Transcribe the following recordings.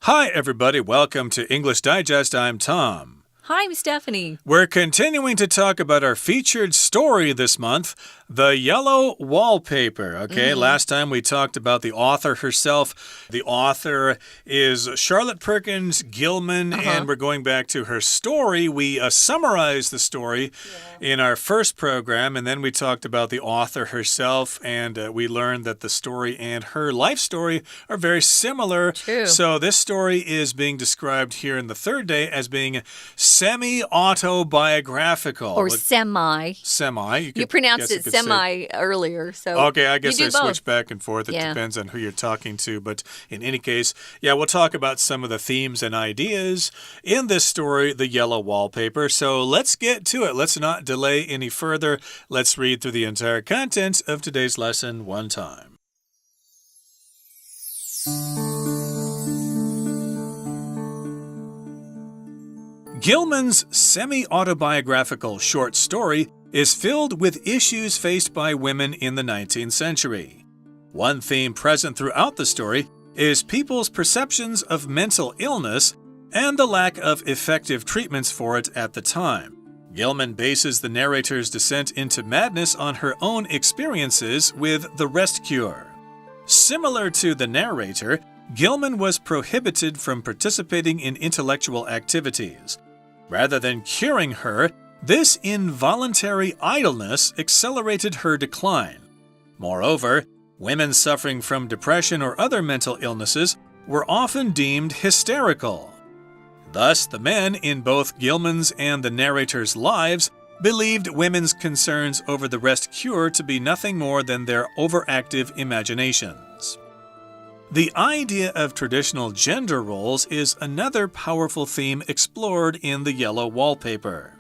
Hi, everybody. Welcome to English Digest. I'm Tom. Hi, I'm Stephanie. We're continuing to talk about our featured story this month, The Yellow Wallpaper. Okay, last time we talked about the author herself. The author is Charlotte Perkins Gilman, and we're going back to her story. We summarized the story in our first program, and then we talked about the author herself, and we learned that the story and her life story are very similar. True. So this story is being described here in the third day as being semi-autobiographical. Or semi. Semi. You pronounced it semi earlier. So okay, I guess I switch back and forth. It depends on who you're talking to. But in any case, we'll talk about some of the themes and ideas in this story, The Yellow Wallpaper. So let's get to it. Let's not delay any further. Let's read through the entire content of today's lesson one time. Gilman's semi-autobiographical short story is filled with issues faced by women in the 19th century. One theme present throughout the story is people's perceptions of mental illness and the lack of effective treatments for it at the time. Gilman bases the narrator's descent into madness on her own experiences with the rest cure. Similar to the narrator, Gilman was prohibited from participating in intellectual activities. Rather than curing her, this involuntary idleness accelerated her decline. Moreover, women suffering from depression or other mental illnesses were often deemed hysterical. Thus, the men in both Gilman's and the narrator's lives believed women's concerns over the rest cure to be nothing more than their overactive imaginations. The idea of traditional gender roles is another powerful theme explored in The Yellow Wallpaper.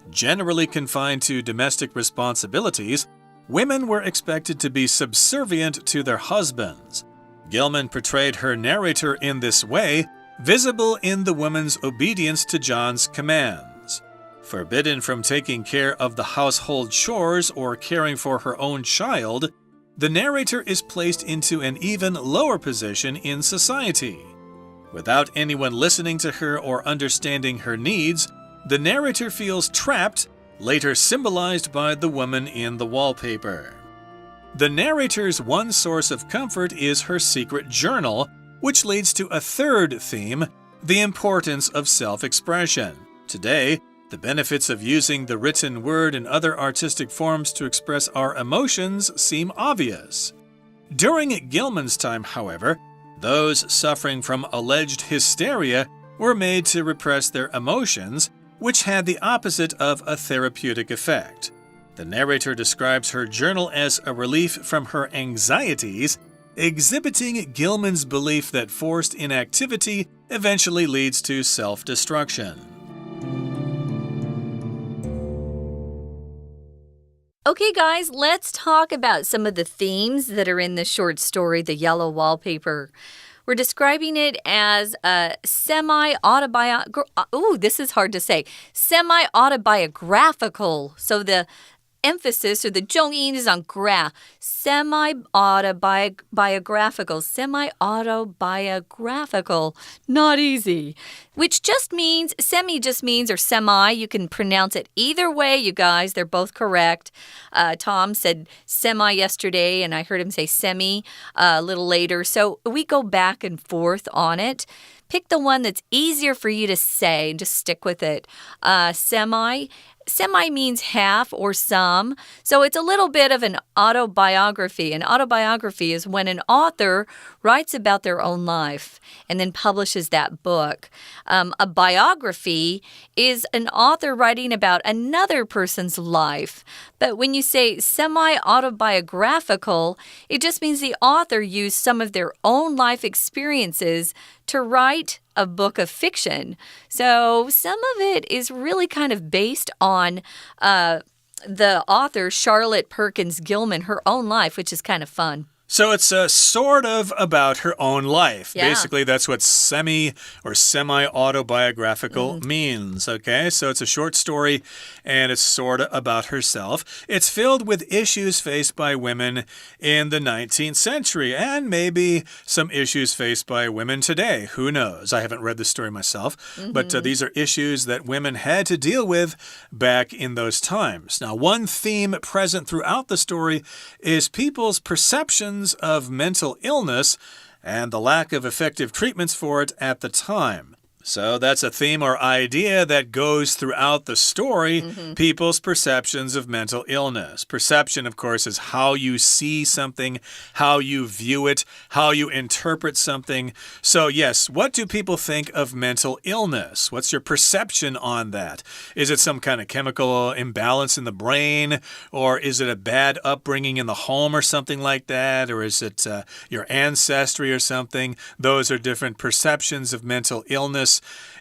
Generally confined to domestic responsibilities, women were expected to be subservient to their husbands. Gilman portrayed her narrator in this way, visible in the woman's obedience to John's commands. Forbidden from taking care of the household chores or caring for her own child, the narrator is placed into an even lower position in society. Without anyone listening to her or understanding her needs, the narrator feels trapped, later symbolized by the woman in the wallpaper. The narrator's one source of comfort is her secret journal, which leads to a third theme, the importance of self-expression. Today, the benefits of using the written word and other artistic forms to express our emotions seem obvious. During Gilman's time, however, those suffering from alleged hysteria were made to repress their emotions, which had the opposite of a therapeutic effect. The narrator describes her journal as a relief from her anxieties, exhibiting Gilman's belief that forced inactivity eventually leads to self-destruction. Okay, guys, let's talk about some of the themes that are in the short story, The Yellow Wallpaper. We're describing it as a semi-autobiographical. So the emphasis or the 重音 is on gra. Semi-autobiographical. Not easy. Which just means, or semi. You can pronounce it either way, you guys. They're both correct. Tom said semi yesterday, and I heard him say semi a little later. So we go back and forth on it. Pick the one that's easier for you to say. Just stick with it. Semi. Semi means half or some, so it's a little bit of an autobiography. An autobiography is when an author writes about their own life and then publishes that book. A biography is an author writing about another person's life. But when you say semi-autobiographical, it just means the author used some of their own life experiences to write a book of fiction. So some of it is really kind of based on the author, Charlotte Perkins Gilman, her own life, which is kind of fun. So it's sort of about her own life. Yeah. Basically, that's what semi or semi-autobiographical means, okay? So it's a short story, and it's sort of about herself. It's filled with issues faced by women in the 19th century, and maybe some issues faced by women today. Who knows? I haven't read the story myself, but these are issues that women had to deal with back in those times. Now, one theme present throughout the story is people's perceptions of mental illness and the lack of effective treatments for it at the time. So that's a theme or idea that goes throughout the story, people's perceptions of mental illness. Perception, of course, is how you see something, how you view it, how you interpret something. So yes, what do people think of mental illness? What's your perception on that? Is it some kind of chemical imbalance in the brain? Or is it a bad upbringing in the home or something like that? Or is it your ancestry or something? Those are different perceptions of mental illness.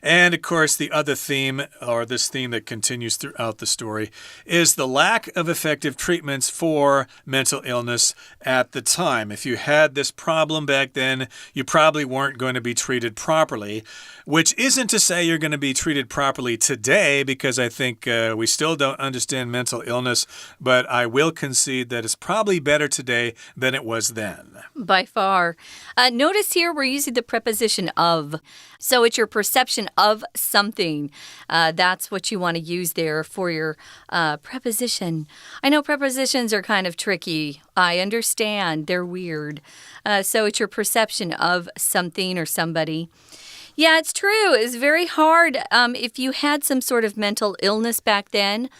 And of course, the other theme, or this theme that continues throughout the story, is the lack of effective treatments for mental illness at the time. If you had this problem back then, you probably weren't going to be treated properly, which isn't to say you're going to be treated properly today, because I think we still don't understand mental illness, but I will concede that it's probably better today than it was then. By far. Notice here we're using the preposition of. So it's your perception of something. That's what you want to use there for your preposition. I know prepositions are kind of tricky. I understand. They're weird. So it's your perception of something or somebody. Yeah, it's true. It's very hard if you had some sort of mental illness back then.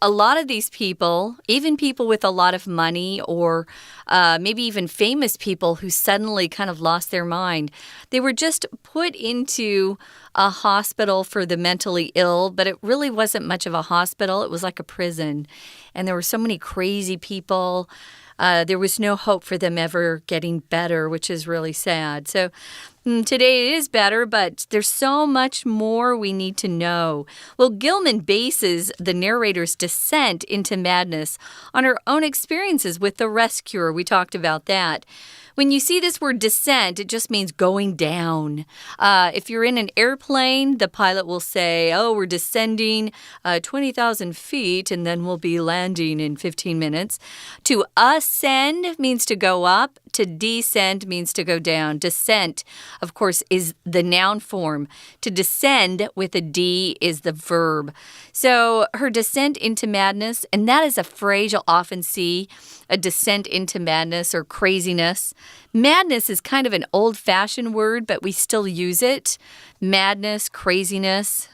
A lot of these people, even people with a lot of money or maybe even famous people who suddenly kind of lost their mind, they were just put into a hospital for the mentally ill, but it really wasn't much of a hospital. It was like a prison. And there were so many crazy people. There was no hope for them ever getting better, which is really sad. So today it is better, but there's so much more we need to know. Well, Gilman bases the narrator's descent into madness on her own experiences with the rescuer. We talked about that. When you see this word descent, it just means going down. If you're in an airplane, the pilot will say, oh, we're descending 20,000 feet, and then we'll be landing in 15 minutes. To ascend means to go up. To descend means to go down. Descent, of course, is the noun form. To descend with a D is the verb. So her descent into madness, and that is a phrase you'll often see, a descent into madness or craziness. Madness is kind of an old-fashioned word, but we still use it. Madness, craziness.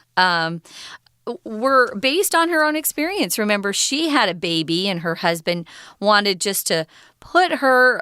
Were based on her own experience. Remember, she had a baby and her husband wanted just to put her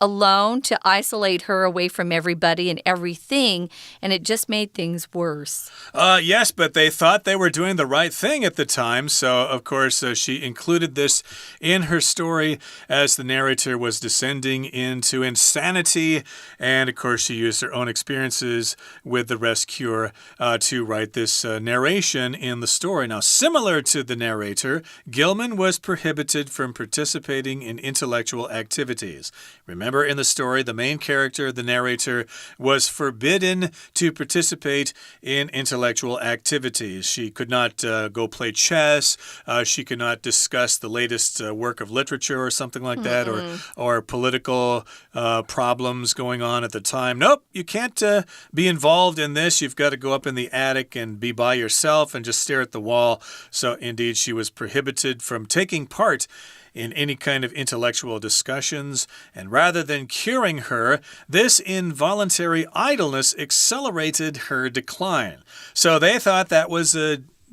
alone, to isolate her away from everybody and everything, and it just made things worse. Yes, but they thought they were doing the right thing at the time, so of course she included this in her story as the narrator was descending into insanity, and of course she used her own experiences with the rescuer to write this narration in the story. Now, similar to the narrator, Gilman was prohibited from participating in intellectual activities. Remember in the story, the main character, the narrator, was forbidden to participate in intellectual activities. She could not go play chess. She could not discuss the latest work of literature or something like that, or political problems going on at the time. Nope, you can't be involved in this. You've got to go up in the attic and be by yourself and just stare at the wall. So indeed, she was prohibited from taking part in any kind of intellectual discussions, and rather than curing her, this involuntary idleness accelerated her decline. So they thought that was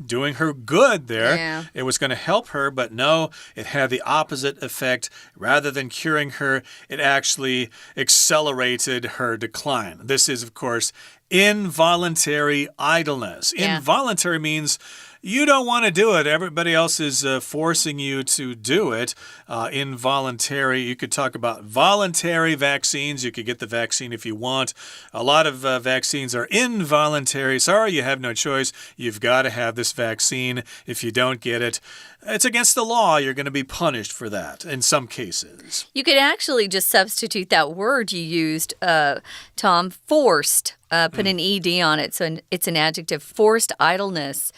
doing her good there. Yeah. It was going to help her, but no, it had the opposite effect. Rather than curing her, it actually accelerated her decline. This is, of course, involuntary idleness. Yeah. Involuntary means you don't want to do it. Everybody else is forcing you to do it. Involuntary, you could talk about voluntary vaccines. You could get the vaccine if you want. A lot of vaccines are involuntary. Sorry, you have no choice. You've got to have this vaccine. If you don't get it, it's against the law. You're going to be punished for that in some cases. You could actually just substitute that word you used, Tom, forced. Put an ED on it, so it's an adjective. Forced idleness.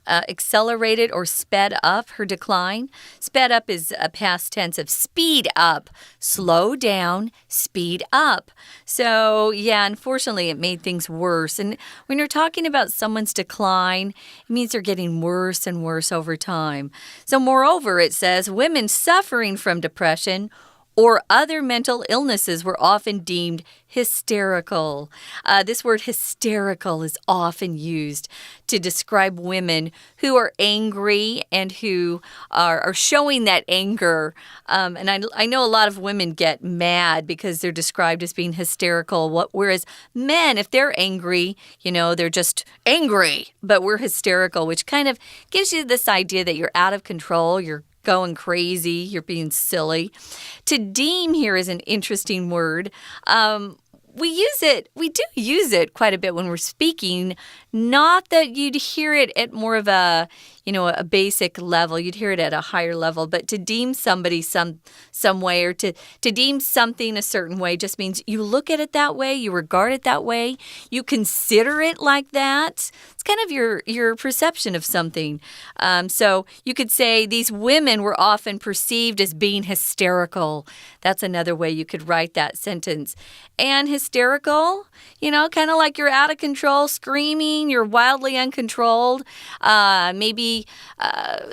Accelerated or sped up her decline. Sped up is a past tense of speed up. Slow down, speed up. So, yeah, unfortunately, it made things worse. And when you're talking about someone's decline, it means they're getting worse and worse over time. So, moreover, it says women suffering from depression or other mental illnesses were often deemed hysterical. This word hysterical is often used to describe women who are angry and who are showing that anger. And I know a lot of women get mad because they're described as being hysterical, whereas men, if they're angry, they're just angry, but we're hysterical, which kind of gives you this idea that you're out of control, you're going crazy, you're being silly. To deem here is an interesting word. We do use it quite a bit when we're speaking. Not that you'd hear it at more of a basic level. You'd hear it at a higher level. But to deem somebody some way, or to deem something a certain way, just means you look at it that way, you regard it that way, you consider it like that. It's kind of your perception of something. So you could say these women were often perceived as being hysterical. That's another way you could write that sentence. And hysterical, kind of like you're out of control, screaming, you're wildly uncontrolled. Maybe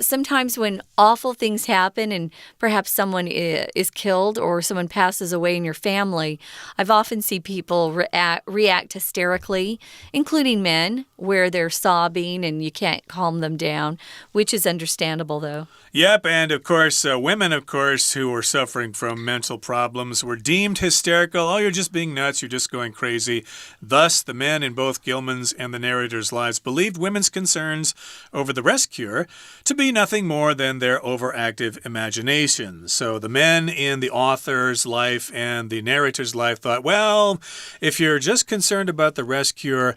sometimes when awful things happen and perhaps someone is killed or someone passes away in your family, I've often seen people react hysterically, including men, where they're sobbing and you can't calm them down, which is understandable, though. Yep, and of course, women, who were suffering from mental problems were deemed hysterical. Oh, you're just being nuts, you're just going crazy. Thus, the men in both Gilman's and the narrator's lives believed women's concerns over the rest cure to be nothing more than their overactive imagination. So the men in the author's life and the narrator's life thought, well, if you're just concerned about the rest cure,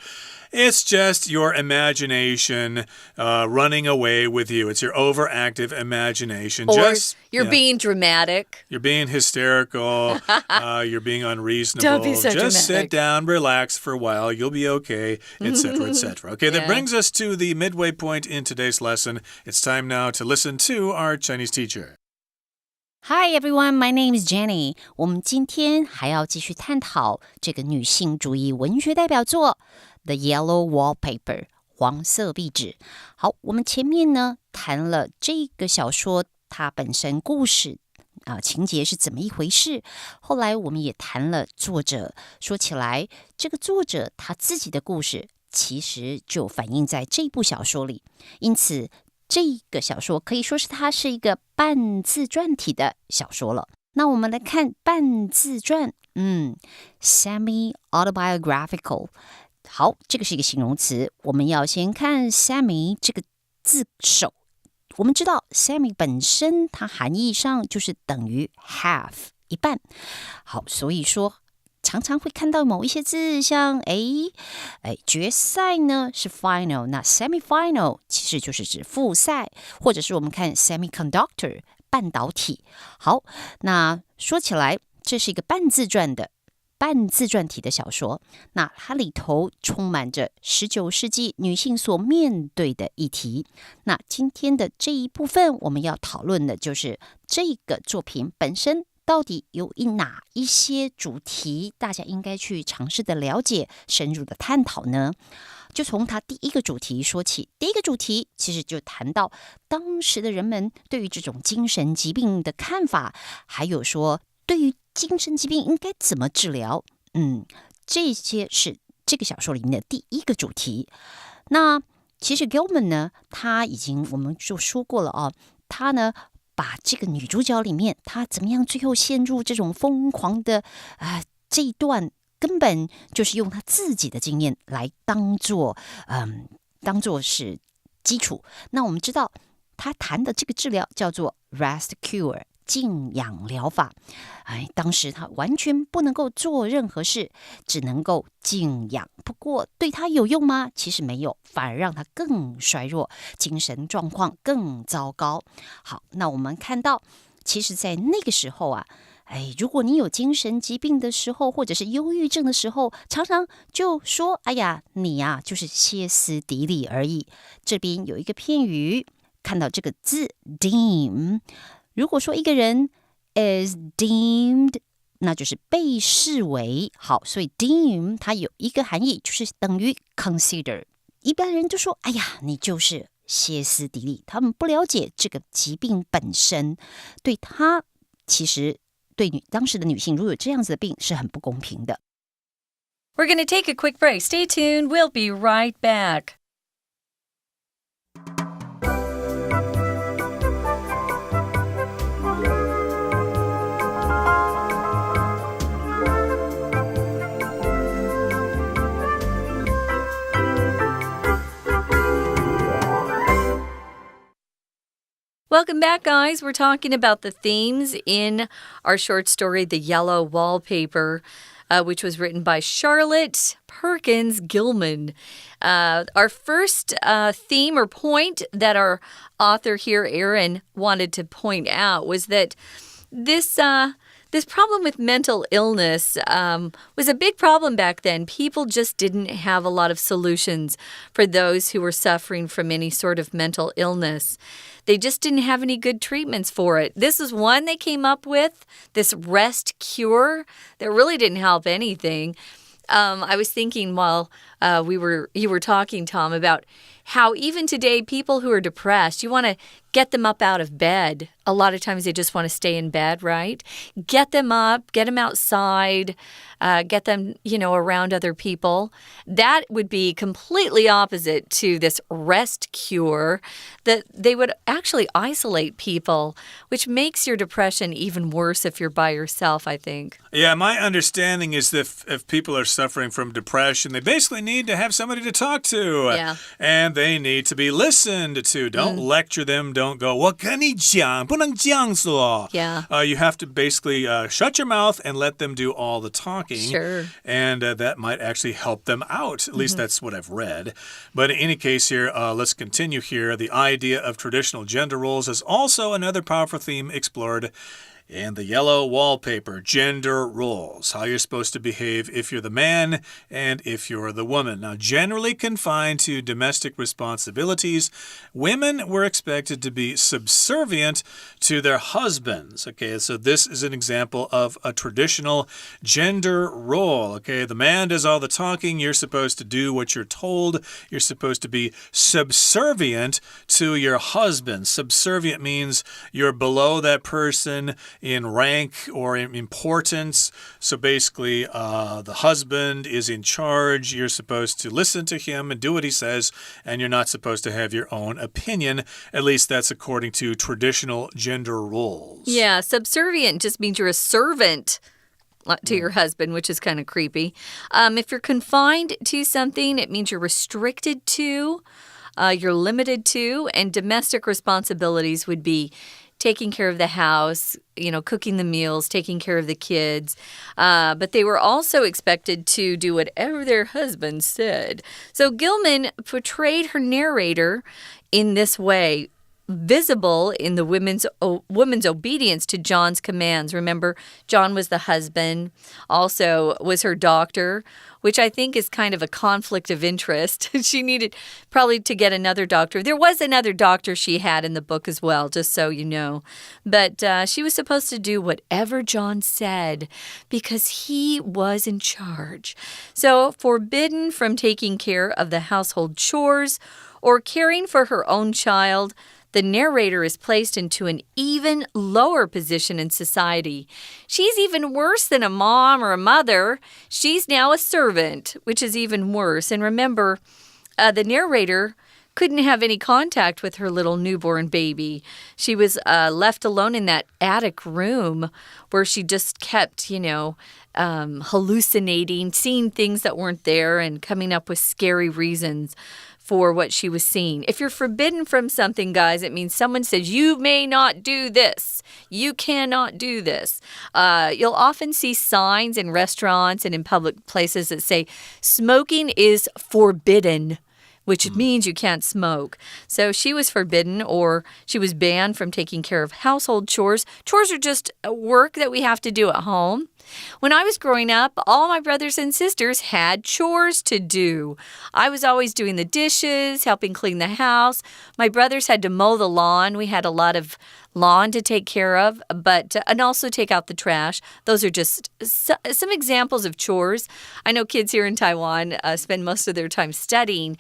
it's just your imagination running away with you. It's your overactive imagination. Or you're being dramatic. You're being hysterical. You're being unreasonable. Don't be so just dramatic. Sit down, relax for a while. You'll be okay, etc., etc. Okay, that brings us to the midway point in today's lesson. It's time now to listen to our Chinese teacher. Hi everyone, my name is Jenny. 我们今天还要继续探讨这个女性主义文学代表作 The Yellow Wallpaper 黄色壁纸。好，我们前面呢谈了这个小说它本身故事情节是怎么一回事。后来我们也谈了作者，说起来这个作者他自己的故事其实就反映在这部小说里，因此这个小说可以说是它是一个半自传体的小说了。那我们来看半自传，semi-autobiographical。好，这个是一个形容词，我们要先看 semi 这个字首。我们知道 semi 本身它含义上就是等于 half 一半。好，所以说常常会看到某一些字，像决赛呢是 final， 那 semi-final 其实就是指复赛，或者是我们看 semiconductor 半导体。好，那说起来，这是一个半自传体的小说，那它里头充满着19世纪女性所面对的议题。那今天的这一部分，我们要讨论的就是这个作品本身到底有哪一些主题，大家应该去尝试的了解、深入的探讨呢？就从它第一个主题说起。第一个主题其实就谈到当时的人们对于这种精神疾病的看法，还有说对于精神疾病应该怎么治疗。这些是这个小说里面的第一个主题。那其实 Gilman 呢，我们就说过了他呢把这个女主角里面她怎么样最后陷入这种疯狂的这一段，根本就是用她自己的经验来当做是基础。那我们知道他谈的这个治疗叫做 rest cure 静养疗法。当时他完全不能够做任何事，只能够静养。不过对他有用吗？其实没有，反而让他更衰弱，精神状况更糟糕。好，那我们看到其实在那个时候啊，如果你有精神疾病的时候，或者是忧郁症的时候，常常就说哎呀，你啊就是歇斯底里而已。这边有一个片语，看到这个字 deem， 如果说一个人 is deemed， 那就是被视为。好，所以 deem 它有一个含义，就是等于 consider。 一般人就说哎呀，你就是歇斯底里，他们不了解这个疾病本身，对他其实对当时的女性如果有这样子的病是很不公平的。 We're going to take a quick break. Stay tuned. We'll be right back. Welcome back, guys. We're talking about the themes in our short story, The Yellow Wallpaper, which was written by Charlotte Perkins Gilman. Our first theme or point that our author here, Erin, wanted to point out was that this problem with mental illness was a big problem back then. People just didn't have a lot of solutions for those who were suffering from any sort of mental illness. They just didn't have any good treatments for it. This is one they came up with, this rest cure that really didn't help anything. I was thinking while you were talking, Tom, about how even today people who are depressed, you want to get them up out of bed. A lot of times they just want to stay in bed, right? Get them up, get them outside, get them, around other people. That would be completely opposite to this rest cure, that they would actually isolate people, which makes your depression even worse if you're by yourself, I think. Yeah, my understanding is that if people are suffering from depression, they basically need to have somebody to talk to. Yeah. And they need to be listened to. Don't lecture them. Don't go, 我跟你讲，不能这样做. Yeah. You have to basically shut your mouth and let them do all the talking. Sure. And that might actually help them out. At least that's what I've read. But in any case here, let's continue here. The idea of traditional gender roles is also another powerful theme explored in The Yellow Wallpaper, gender roles, how you're supposed to behave if you're the man and if you're the woman. Now, generally confined to domestic responsibilities, women were expected to be subservient to their husbands. Okay, so this is an example of a traditional gender role. Okay, the man does all the talking. You're supposed to do what you're told. You're supposed to be subservient to your husband. Subservient means you're below that person in rank or in importance. So basically, the husband is in charge. You're supposed to listen to him and do what he says, and you're not supposed to have your own opinion. At least that's according to traditional gender roles. Yeah, subservient just means you're a servant to your husband, which is kind of creepy. If you're confined to something, it means you're restricted to, you're limited to, and domestic responsibilities would be taking care of the house, cooking the meals, taking care of the kids. But they were also expected to do whatever their husband said. So Gilman portrayed her narrator in this way, visible in the woman's obedience to John's commands. Remember, John was the husband, also was her doctor, which I think is kind of a conflict of interest. She needed probably to get another doctor. There was another doctor she had in the book as well, just so you know. But she was supposed to do whatever John said because he was in charge. So forbidden from taking care of the household chores or caring for her own child, the narrator is placed into an even lower position in society. She's even worse than a mom or a mother. She's now a servant, which is even worse. And remember, the narrator couldn't have any contact with her little newborn baby. She was left alone in that attic room where she just kept, hallucinating, seeing things that weren't there and coming up with scary reasons for what she was seeing. If you're forbidden from something, guys, it means someone says, you may not do this. You cannot do this. You'll often see signs in restaurants and in public places that say, smoking is forbidden, which means you can't smoke. So she was forbidden, or she was banned from taking care of household chores. Chores are just work that we have to do at home. When I was growing up, all my brothers and sisters had chores to do. I was always doing the dishes, helping clean the house. My brothers had to mow the lawn. We had a lot of lawn to take care of, and also take out the trash. Those are just some examples of chores. I know kids here in Taiwan spend most of their time studying.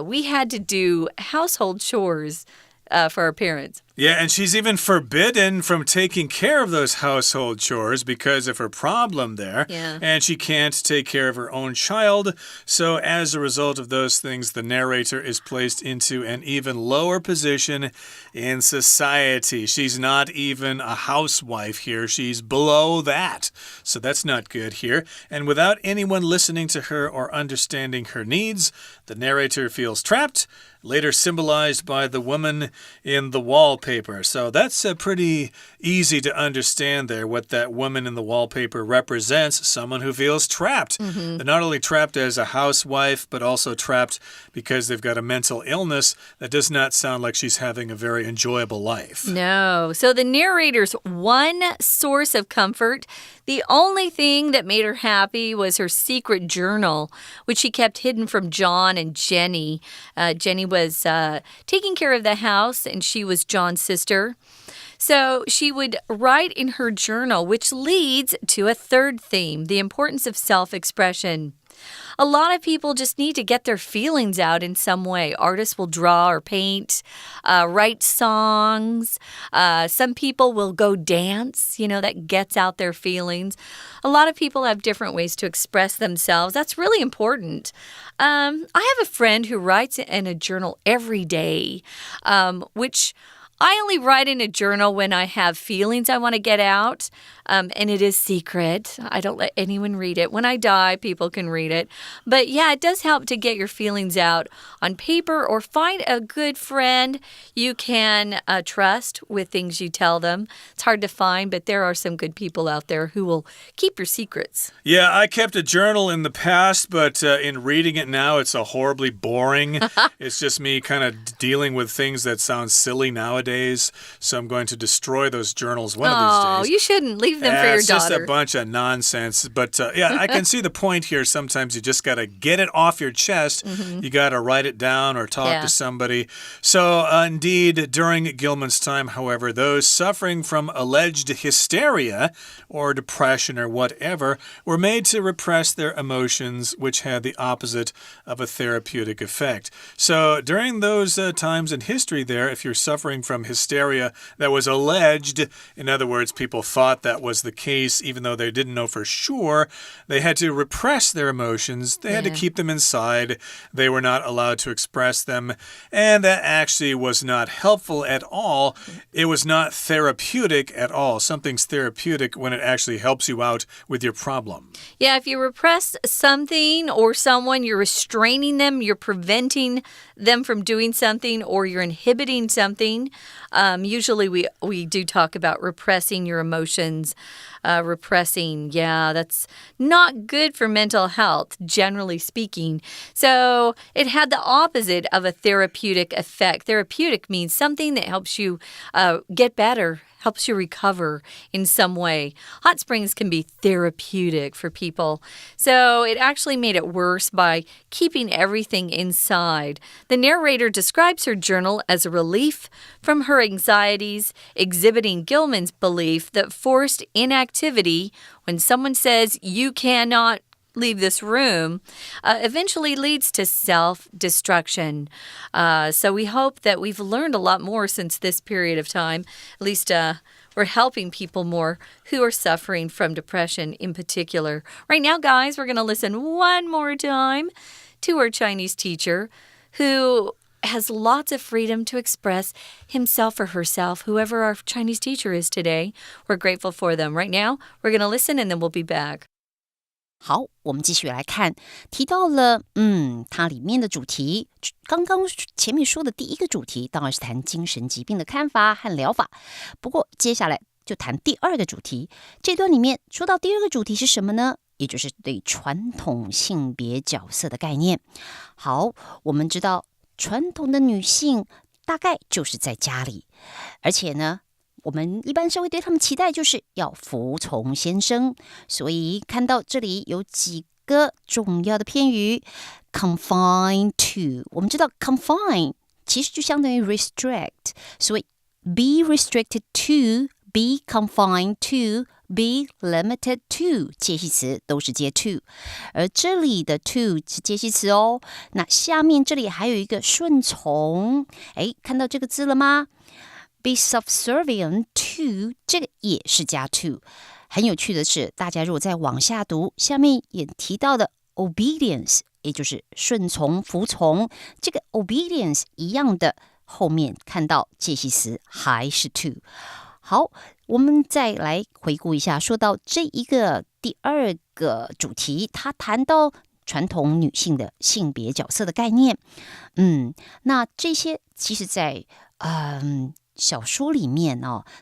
We had to do household chores for our parents. Yeah, and she's even forbidden from taking care of those household chores because of her problem there. Yeah. And she can't take care of her own child. So as a result of those things, the narrator is placed into an even lower position in society. She's not even a housewife here. She's below that. So that's not good here. And without anyone listening to her or understanding her needs, the narrator feels trapped, later symbolized by the woman in the wallpaper. So that's pretty easy to understand there, what that woman in the wallpaper represents, someone who feels trapped. They're not only trapped as a housewife, but also trapped because they've got a mental illness. That does not sound like she's having a very enjoyable life. No. So the narrator's one source of comfort, the only thing that made her happy, was her secret journal, which she kept hidden from John and Jenny. Jenny was taking care of the house, and she was John's sister. So she would write in her journal, which leads to a third theme, the importance of self-expression. A lot of people just need to get their feelings out in some way. Artists will draw or paint, write songs. Some people will go dance, that gets out their feelings. A lot of people have different ways to express themselves. That's really important. I have a friend who writes in a journal every day, which I only write in a journal when I have feelings I want to get out, and it is secret. I don't let anyone read it. When I die, people can read it. But yeah, it does help to get your feelings out on paper, or find a good friend you can trust with things you tell them. It's hard to find, but there are some good people out there who will keep your secrets. Yeah, I kept a journal in the past, but in reading it now, it's horribly boring. It's just me kind of dealing with things that sound silly nowadays. So I'm going to destroy those journals one of these days. Oh, you shouldn't leave them for your it's daughter. Just a bunch of nonsense. But yeah, I can see the point here. Sometimes you just got to get it off your chest. You got to write it down or talk to somebody. So indeed, during Gilman's time, however, those suffering from alleged hysteria or depression or whatever were made to repress their emotions, which had the opposite of a therapeutic effect. So during those times in history there, if you're suffering from hysteria that was alleged, in other words, people thought that was the case even though they didn't know for sure, they had to repress their emotions. They had to keep them inside. They were not allowed to express them, and that actually was not helpful at all. It was not therapeutic at all. Something's therapeutic when it actually helps you out with your problem. Yeah, if you repress something or someone, you're restraining them, you're preventing them from doing something, or you're inhibiting something. Usually we do talk about repressing your emotions. That's not good for mental health, generally speaking. So it had the opposite of a therapeutic effect. Therapeutic means something that helps you get better, helps you recover in some way. Hot springs can be therapeutic for people. So it actually made it worse by keeping everything inside. The narrator describes her journal as a relief from her anxieties, exhibiting Gilman's belief that forced inactivity, when someone says you cannot leave this room, eventually leads to self-destruction. So we hope that we've learned a lot more since this period of time. At least we're helping people more who are suffering from depression in particular. Right now, guys, we're going to listen one more time to our Chinese teacher who has lots of freedom to express himself or herself, whoever our Chinese teacher is today. We're grateful for them. Right now, we're going to listen and then we'll be back. 好，我们继续来看，提到了，它里面的主题，刚刚前面说的第一个主题，当然是谈精神疾病的看法和疗法。不过接下来就谈第二个主题。这段里面说到第二个主题是什么呢？也就是对传统性别角色的概念。好，我们知道传统的女性大概就是在家里，而且呢，我们一般社会对他们期待就是要服从先生，所以看到这里有几个重要的片语 confine to， 我们知道 confine 其实就相当于 restrict， 所以 be restricted to， be confined to， be limited to 介系词都是接 to， 而这里的 to 是介系词哦。那下面这里还有一个顺从，看到这个字了吗？Be subservient to 这个也是加 to。 很有趣的是，大家如果再往下读，下面也提到的 obedience 也就是顺从服从，这个 obedience 一样的后面看到介系词还是 to。 好，我们再来回顾一下，说到这一个第二个主题，他谈到传统女性的性别角色的概念。那这些其实在小说里面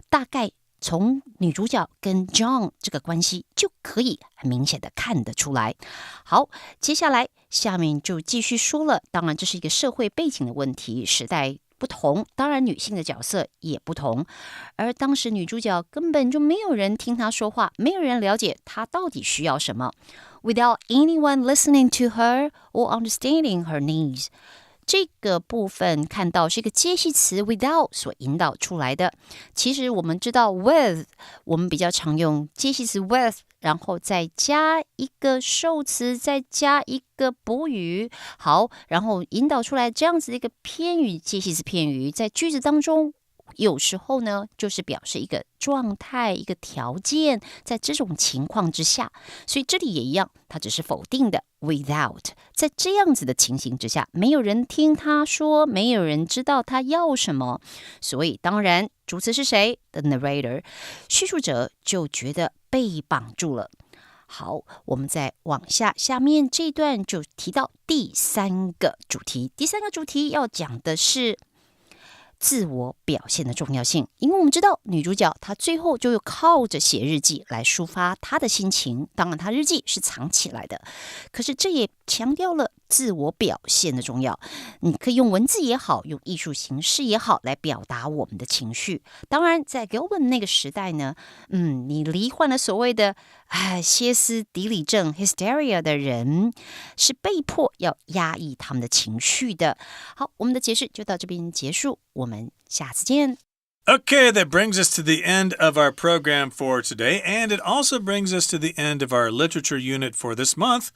大概从女主角跟 John 这个关系就可以很明显的看得出来。好，接下来下面就继续说了，当然这是一个社会背景的问题，时代不同，当然女性的角色也不同，而当时女主角根本就没有人听她说话，没有人了解她到底需要什么 without anyone listening to her or understanding her needs。这个部分看到是一个介系词 without 所引导出来的。其实我们知道 with 我们比较常用介系词 with， 然后再加一个受词，再加一个补语，好，然后引导出来这样子的一个片语，介系词片语在句子当中有时候呢就是表示一个状态，一个条件，在这种情况之下，所以这里也一样，它只是否定的 without。 在这样子的情形之下，没有人听他说，没有人知道他要什么，所以当然主词是谁？ The narrator， 叙述者就觉得被绑住了。好，我们再往下，下面这一段就提到第三个主题。第三个主题要讲的是自我表现的重要性，因为我们知道女主角她最后就靠着写日记来抒发她的心情，当然她日记是藏起来的，可是这也强调了自我表现的重要。你可以用文字也好，用艺术形式也好来表达我们的情绪。当然在 Gilman 那个时代呢，你罹患了所谓的歇斯底里症 hysteria 的人是被迫要压抑他们的情绪的。好，我们的解释就到这边结束，我们下次见。Okay, that brings us to the end of our program for today, and it also brings us to the end of our literature unit for this month.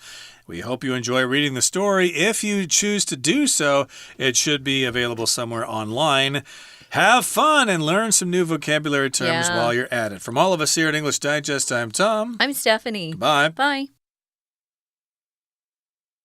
We hope you enjoy reading the story. If you choose to do so, it should be available somewhere online. Have fun and learn some new vocabulary terms while you're at it. From all of us here at English Digest, I'm Tom. I'm Stephanie. Bye. Bye.